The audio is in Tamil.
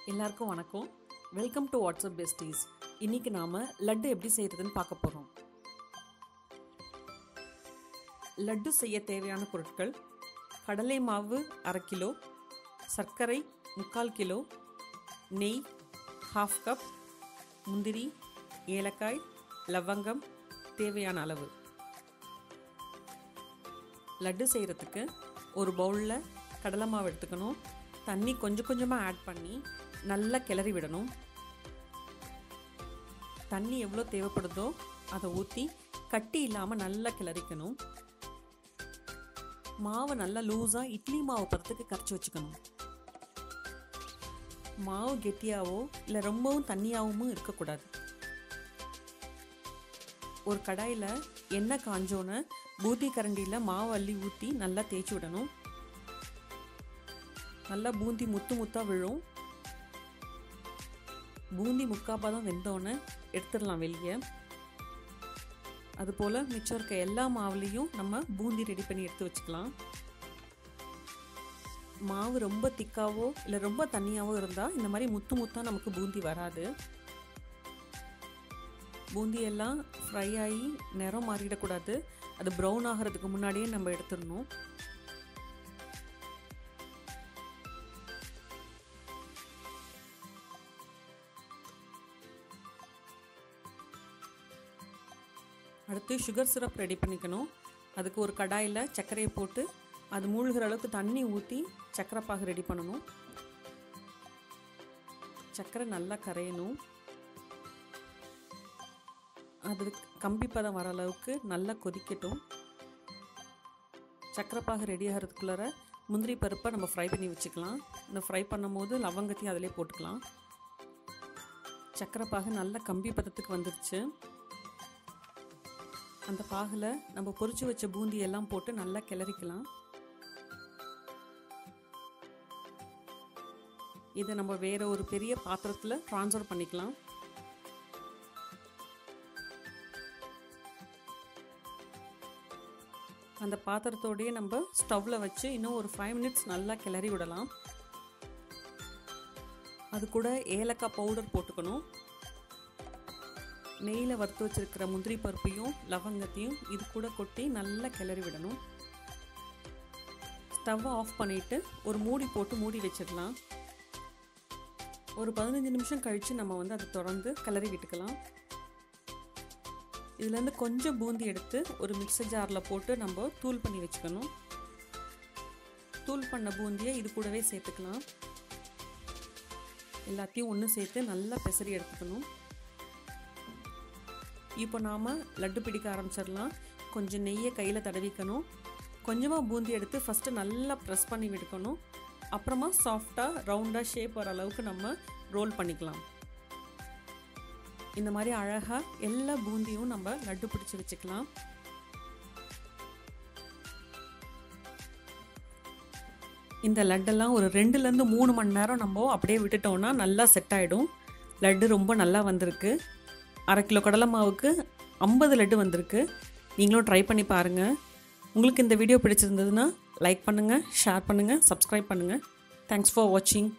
எல்லாருக்கும் வணக்கம். Welcome to WhatsApp besties. இன்னைக்கு நாம லட்டு எப்படி செய்யறதுன்னு பார்க்க போறோம். லட்டு செய்ய தேவையான பொருட்கள்: கடலை மாவு 1/2 கிலோ, சர்க்கரை 3/4 கிலோ, நெய் 1/2 கப், முந்திரி, ஏலக்காய், லவங்கம் தேவையான அளவு. லட்டு செய்யறதுக்கு ஒரு பவுலில் கடலை மாவு எடுத்துக்கணும். தண்ணி கொஞ்சம் கொஞ்சமாக ஆட் பண்ணி நல்லா கிளறி விடணும். தண்ணி எவ்வளோ தேவைப்படுதோ அதை ஊற்றி கட்டி இல்லாமல் நல்லா கிளறிக்கணும். மாவை நல்லா லூஸாக இட்லி மாவு பதத்துக்கு கரைச்சி வச்சுக்கணும். மாவு கெட்டியாவோ இல்லை ரொம்பவும் தண்ணியாகவும் இருக்கக்கூடாது. ஒரு கடாயில் எண்ணெய் காஞ்சோன்னு பூந்தி கரண்டியில் மாவு அள்ளி ஊற்றி நல்லா தேய்ச்சி விடணும். நல்லா பூந்தி முத்து முத்தாக விழும். பூந்தி முக்காப்பாதான் வெந்தோன்னு எடுத்துடலாம் வெளியே. அதுபோல் மிச்சம் இருக்க எல்லா மாவுலேயும் நம்ம பூந்தி ரெடி பண்ணி எடுத்து வச்சுக்கலாம். மாவு ரொம்ப திக்காவோ இல்லை ரொம்ப தண்ணியாவோ இருந்தால் இந்த மாதிரி முத்து முத்தாக நமக்கு பூந்தி வராது. பூந்தி எல்லாம் ஃப்ரை ஆகி நிறம் மாறிடக்கூடாது. அது ப்ரௌன் ஆகிறதுக்கு முன்னாடியே நம்ம எடுத்துடணும். அடுத்து சுகர் சிரப் ரெடி பண்ணிக்கணும். அதுக்கு ஒரு கடாயில் சர்க்கரையை போட்டு அது மூழ்கிற அளவுக்கு தண்ணி ஊற்றி சர்க்கரை பாகு ரெடி பண்ணணும். சர்க்கரை நல்லா கரையணும். அது கம்பி பதம் வர அளவுக்கு நல்லா கொதிக்கட்டும். சர்க்கரை பாகு ரெடி ஆகிறதுக்குள்ளார முந்திரி பருப்பை நம்ம ஃப்ரை பண்ணி வச்சுக்கலாம். இந்த ஃப்ரை பண்ணும் போது லவங்கத்தையும் அதிலே போட்டுக்கலாம். சர்க்கரை பாகு நல்லா கம்பி பதத்துக்கு வந்துருச்சு. அந்த பாகில் நம்ம பொரிச்சு வச்ச பூந்தி எல்லாம் போட்டு நல்லா கிளறிக்கலாம். இதை நம்ம வேற ஒரு பெரிய பாத்திரத்தில் ட்ரான்ஸ்ஃபர் பண்ணிக்கலாம். அந்த பாத்திரத்தோடையே நம்ம ஸ்டவ்வில் வச்சு இன்னும் ஒரு 5 மினிட்ஸ் நல்லா கிளறி விடலாம். அது கூட ஏலக்காய் பவுடர் போட்டுக்கணும். நெய்யில் வறுத்து வச்சுருக்கிற முந்திரி பருப்பையும் லவங்கத்தையும் இது கூட கொட்டி நல்லா கிளறி விடணும். ஸ்டவ்வை ஆஃப் பண்ணிவிட்டு ஒரு மூடி போட்டு மூடி வச்சிடலாம். ஒரு 15 நிமிஷம் கழித்து நம்ம அதை திறந்து கிளறி விட்டுக்கலாம். இதுலேருந்து கொஞ்சம் பூந்தி எடுத்து ஒரு மிக்சர் ஜாரில் போட்டு நம்ம தூள் பண்ணி வச்சுக்கணும். தூள் பண்ண பூந்தியை இது கூடவே சேர்த்துக்கலாம். எல்லாத்தையும் ஒன்று சேர்த்து நல்லா பெசரி எடுத்துக்கணும். இப்போ நாம் லட்டு பிடிக்க ஆரம்பிச்சிடலாம். கொஞ்சம் நெய்யை கையில் தடவிக்கணும். கொஞ்சமாக பூந்தி எடுத்து ஃபஸ்ட்டு நல்லா ப்ரெஸ் பண்ணி விடுக்கணும். அப்புறமா சாஃப்டாக ரவுண்டாக ஷேப் வர அளவுக்கு நம்ம ரோல் பண்ணிக்கலாம். இந்த மாதிரி அழகாக எல்லா பூந்தியும் நம்ம லட்டு பிடிச்சி வச்சுக்கலாம். இந்த லட்டெல்லாம் ஒரு 2லேருந்து 3 மணி நேரம் நம்ம அப்படியே விட்டுட்டோம்னா நல்லா செட் ஆகிடும். லட்டு ரொம்ப நல்லா வந்திருக்கு. 1/2 கிலோ கடலை மாவுக்கு 50 லட்டு வந்திருக்கு. நீங்களும் ட்ரை பண்ணி பாருங்கள். உங்களுக்கு இந்த வீடியோ பிடிச்சிருந்ததுன்னா லைக் பண்ணுங்கள், ஷேர் பண்ணுங்கள், சப்ஸ்கிரைப் பண்ணுங்கள். தேங்க்ஸ் ஃபார் வாட்சிங்.